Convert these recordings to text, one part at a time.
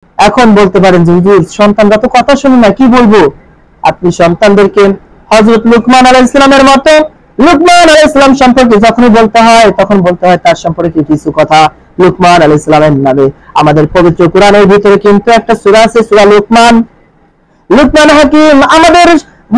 এখন বলতে পারেন যে হুজুর সন্তানরা তো কথা শুনে না, কি বলবো? আপনি সন্তানদেরকে হযরত লুকমান আলাইহিস সালামের মতো লুকমান আলাইহিস সালাম সম্পর্কে যখনই বলতে হয় তখন বলতে হয় তার সম্পর্কে কিছু কথা লুকমান আলাইহিস সালামের নামে। আমাদের পবিত্র কোরআনের ভিতরে কিন্তু একটা সূরা আছে, সূরা লুকমান। লুকমান হাকিম আমাদের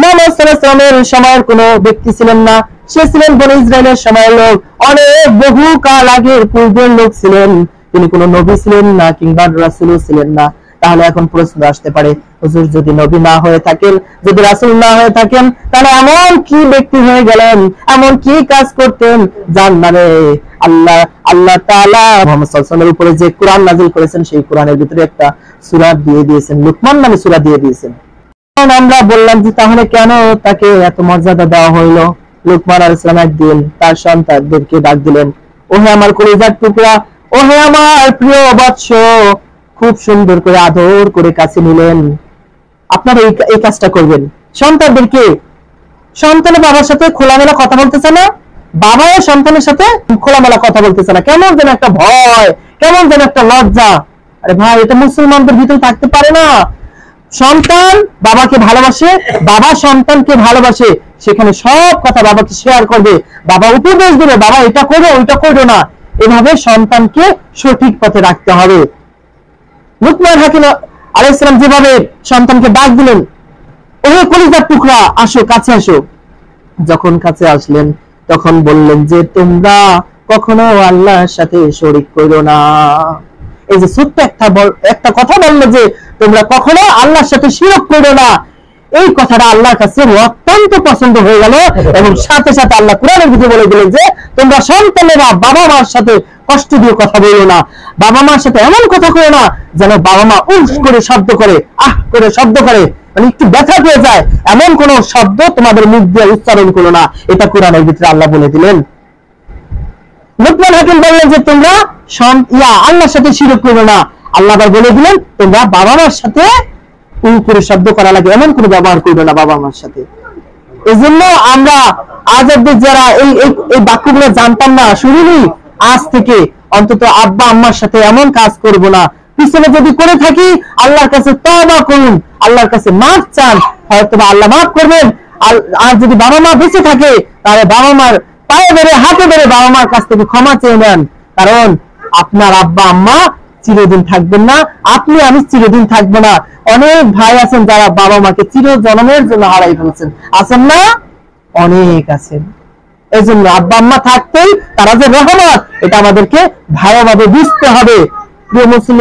মুহাম্মদ সাল্লাল্লাহু আলাইহি ওয়াসাল্লামের সময়ের কোন ব্যক্তি ছিলেন না, সে ছিলেন বনী ইসরাইলের সময়ের লোক, অনেক বহু কাল আগের পূর্বের লোক ছিলেন। তিনি কোন নবী ছিলেন না কিংবা রাসূলও ছিলেন না। তাহলে এখন প্রশ্ন আসতে পারে, হুজুর যদি নবী না হয়ে থাকেন, যদি রাসূল না হয়ে থাকেন, তাহলে এমন কি ব্যক্তি হয়ে গেলেন, এমন কি কাজ করতেন যার নামে আল্লাহ তাআলা মুহাম্মদ সাল্লাল্লাহু আলাইহি ওয়াসাল্লামের উপরে যে কোরআন নাযিল করেছেন সেই কোরআনের ভিতরে একটা সূরা দিয়ে দিয়েছেন, লুকমান নামে সূরা দিয়ে দিয়েছেন। আমরা বললাম যে তাহলে কেন তাকে এত মর্যাদা দেওয়া হইলো? লুকমান আলাইহিস সালাম একদিন তার সন্তানদেরকে ডাক দিলেন, ওহে আমার কলিজার টুকরা, ওহে আমার প্রিয় বৎস, খুব সুন্দর করে আদর করে কাছে নিলেন। আপনারা এই কাজটা করবেন সন্তানদেরকে। সন্তানের বাবার সাথে খোলামেলা কথা বলতেছে না, বাবাও সন্তানের সাথে খোলামেলা কথা বলতেছে না, কেমন যেন একটা ভয়, কেমন যেন একটা লজ্জা। আরে ভাই, এটা মুসলমানদের ভিতরে থাকতে পারে না। সন্তান বাবাকে ভালোবাসে, বাবা সন্তানকে ভালোবাসে, সেখানে সব কথা বাবাকে শেয়ার করবে, বাবা উপদেশ দেবে, বাবা এটা করো ওইটা করো না, এভাবে সন্তানকে সঠিক পথে রাখতে হবে। লুকমান হাকিম আলাইহিস সালাম যেভাবে সন্তানকে ডাক দিলেন, ওহে কলিজার টুকরা, আসো কাছে আসো। যখন কাছে আসলেন তখন বললেন যে তোমরা কখনো আল্লাহর সাথে শরীক করো না। এই যে ছোট্ট একটা কথা বললো যে তোমরা কখনো আল্লাহর সাথে শিরক করো না, এই কথাটা আল্লাহর কাছে অত্যন্ত পছন্দ হয়ে গেল। এবং সাথে সাথে আল্লাহ কোরআনের ভিতরে বলে দিলেন যে তোমরা সন্তানেরা বাবা মার সাথে কষ্ট দিয়ে কথা বলো না, বাবা মার সাথে এমন কথা করো না যেন বাবা মা উফ করে শব্দ করে, আহ করে শব্দ করে, মানে একটু ব্যথা পেয়ে যায়, এমন কোন শব্দ তোমাদের মুখ দিয়ে উচ্চারণ করো না। এটা কোরআনের ভিতরে আল্লাহ বলে দিলেন। লুকমান হাকিম বললেন যে তোমরা আল্লাহর সাথে শিরক করো না। আল্লাহ আবার বলে দিলেন তোমরা বাবা মার সাথে করে শব্দ করা লাগে এমন কোনো ব্যবহার করবে না বাবা মার সাথে। এই জন্য আমরা আজ অব্দি যারা এই বাক্যগুলো জানতাম না, শুনিনি, আজ থেকে অন্তত আব্বা আম্মার সাথে এমন কাজ করব না। পিছনে যদি করে থাকি আল্লাহর কাছে তওবা করুন, আল্লাহর কাছে মাফ চান, হয়তো আল্লাহ মাফ করবেন। আর যদি বাবা মা বেঁচে থাকে তাহলে বাবা মার পায়ে ধরে হাতে ধরে বাবা মার কাছ থেকে ক্ষমা চেয়ে নেন, কারণ আপনার আব্বা আম্মা চিরদিন থাকবেন না, আপনি আমি চিরদিন থাকবো না। অনেক ভাই আছেন যারা বাবা মাকে চির জন্মের জন্য হারাই ফেলছেন, আছেন না? অনেক আছেন। এই জন্য আব্বা আম্মা থাকতেই তারা যে রহমত, এটা আমাদেরকে ভালোভাবে বুঝতে হবে। প্রিয় মুসলিম